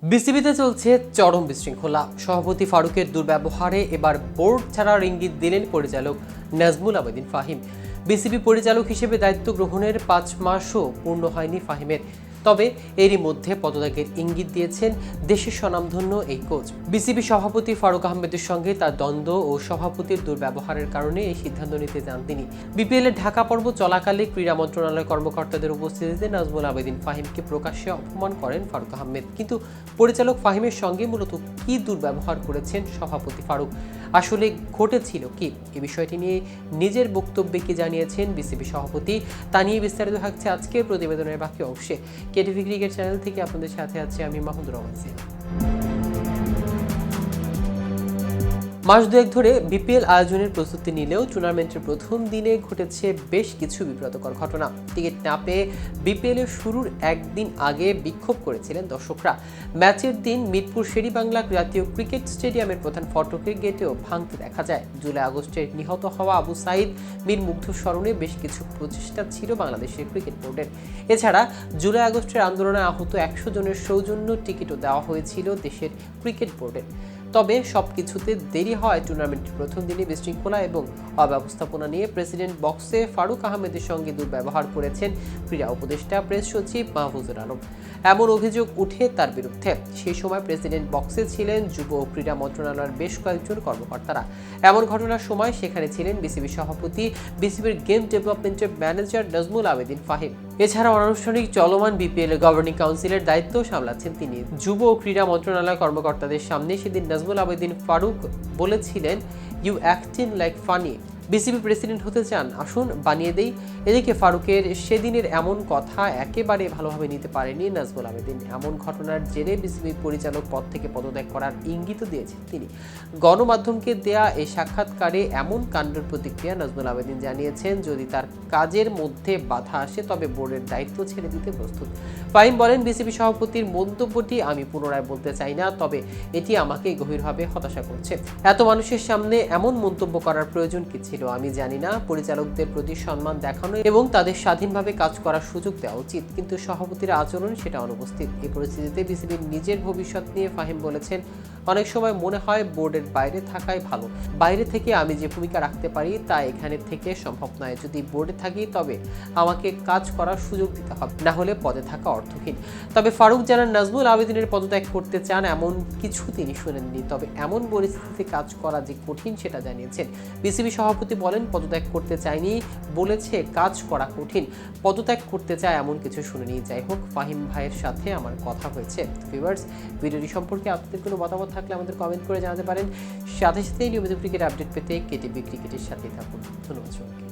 বিসিবিতে চলছে চরম বিশৃঙ্খলা। সভাপতি ফারুকের দুর্ব্যবহারে এবার বোর্ড ছাড়ার ইঙ্গিত দিলেন পরিচালক নাজমুল আবেদিন ফাহিম। বিসিবি পরিচালক হিসেবে দায়িত্ব গ্রহণের 5 মাসও পূর্ণ হয়নি ফাহিমের, তবে এরই মধ্যে পদত্যাগের ইঙ্গিত দিয়েছেন দেশের স্বনামধন্য এই কোচ। বিসিবি সভাপতি ফারুক আহমেদের সঙ্গে তার দ্বন্দ্ব ও সভাপতির দুর্ব্যবহারের কারণে এই সিদ্ধান্ত নিতে যান তিনি। বিপিএল এর ঢাকা পর্ব চলাকালে ক্রীড়া মন্ত্রণালয়ের কর্মকর্তাদের উপস্থিতিতে নাজমুল আবেদিন ফাহিমকে প্রকাশ্যে অপমান করেন ফারুক আহমেদ। কিন্তু পরিচালক ফাহিমের সঙ্গে মূলত কি দুর্ব্যবহার করেছেন সভাপতি ফারুক, আসলে ঘটেছিল কি, এই বিষয়টি নিয়ে নিজের বক্তব্যে কি জানিয়েছেন বিসিবি সভাপতি, তা নিয়ে বিস্তারিত থাকছে আজকের প্রতিবেদনের বাকি অংশে। কেটিভি ক্রিকেট চ্যানেল থেকে আপনাদের সাথে আছি আমি মাহমুদুর রহমান সিয়া। মাস দুয়েক ধরে বিপিএল আয়োজনের প্রস্তুতি নিলেও টুর্নামেন্টের প্রথম দিনে ঘটেছে বেশ কিছু বিব্রতকর ঘটনা। টিকিট না পেয়ে বিপিএল এর শুরুর একদিন আগে বিক্ষোভ করেছিলেন দর্শকরা। ম্যাচের দিন মিরপুর শেরেবাংলা জাতীয় ক্রিকেট স্টেডিয়ামের প্রধান ফটকের গেটেও ভাঙতে দেখা যায়। জুলাই আগস্টের নিহত হওয়া আবু সাইদ মীর মুগ্ধ স্মরণে বেশ কিছু প্রচেষ্টা ছিল বাংলাদেশের ক্রিকেট বোর্ডের। এছাড়া জুলাই আগস্টের আন্দোলনে আহত 100 জনের সৌজন্য টিকিটও দেওয়া হয়েছিল দেশের ক্রিকেট বোর্ডের। তবে সবকিছুতে দেরি হয় টুর্নামেন্টের প্রথম দিনে বিশৃঙ্খলা এবং অব্যবস্থাপনা নিয়ে প্রেসিডেন্ট বক্সে ফারুক আহমেদের সঙ্গে দুর্ব্যবহার করেছেন ক্রীড়া উপদেষ্টা প্রেস সচিব মাহফুজুর আলম। এমন অভিযোগ উঠে তার বিরুদ্ধে। সেই সময় প্রেসিডেন্ট বক্সে ছিলেন যুব ও ক্রীড়া মন্ত্রণালয়ের বেশ কয়েকজন কর্মকর্তারা। এমন ঘটনার সময় সেখানে ছিলেন বিসিবি সভাপতি, বিসিবির গেম ডেভেলপমেন্টের ম্যানেজার নাজমুল আবেদিন ফাহিম। এছাড়া অনানুষ্ঠানিক চলমান বিপিএল গভর্নিং কাউন্সিলের দায়িত্ব সামলাচ্ছেন তিনি। যুব ও ক্রীড়া মন্ত্রণালয় কর্মকর্তাদের সামনে সেদিন নাজমুল আবেদিন ফারুক বলেছিলেন, you acting like funny, BCB president হতে চান, আসুন বানিয়ে দেই। এদিকে ফারুকের সেদিনের এমন কথা একেবারে ভালোভাবে নিতে পারেনি নাজমুল আবেদিন। এমন ঘটনার জেরে বিসিবি পরিচালক পদ থেকে পদত্যাগ করার ইঙ্গিত দিয়েছেন তিনি। গণমাধ্যমকে দেয়া এই সাক্ষাৎকারে এমন কাণ্ডের প্রতিক্রিয়া নাজমুল আবেদিন জানিয়েছেন, যদি তার কাজের মধ্যে বাধা আসে তবে বোর্ডের দায়িত্ব ছেড়ে দিতে প্রস্তুত। ফাহিম বলেন, বিসিবি সভাপতির মন্তব্যটি আমি পুনরায় বলতে চাই না, তবে এটি আমাকে গভীরভাবে হতাশা করছে। এত মানুষের সামনে এমন মন্তব্য করার প্রয়োজন কি ছিল আমি জানি না। পরিচালকদের প্রতি সম্মান দেখানো এবং তাদের স্বাধীনভাবে কাজ করার সুযোগ দেওয়া উচিত, কিন্তু সভাপতির আচরণ সেটা অনুপস্থিত। এই পরিস্থিতিতে বিসিবির নিজের ভবিষ্যৎ নিয়ে ফাহিম বলেছেন, অনেক সময় মনে হয় বোর্ডের বাইরে থাকাই ভালো। বাইরে থেকে আমি যে ভূমিকা রাখতে পারি তা এখানে থেকে সম্ভব নয়। যদি বোর্ডে থাকি তবে আমাকে কাজ করার সুযোগ দিতে হবে, না হলে পদে থাকা অর্থহীন। তবে ফারুক জানান, নাজমুল আবেদিনের পদত্যাগ করতে চান এমন কিছু তিনি শুনেননি, তবে এমন পরিস্থিতিতে কাজ করা যে কঠিন সেটা জানিয়েছেন। বিসিবি সভাপতি বলেন, পদত্যাগ করতে চাইনি, বলেছে কাজ করা কঠিন। পদত্যাগ করতে চায় এমন কিছু শুনেনি। যাই হোক, ফাহিম ভাইয়ের সাথে আমার কথা হয়েছে। ভিউয়ার্স, ভিডিওটি সম্পর্কে আপনাদের কোনো মতামত থাকলে আমাদের কমেন্ট করে জানাতে পারেন। সাথে সাথে নিয়মিত ক্রিকেট আপডেট পেতে কেটিভি ক্রিকেটের সাথেই থাকুন। ধন্যবাদ সবাইকে।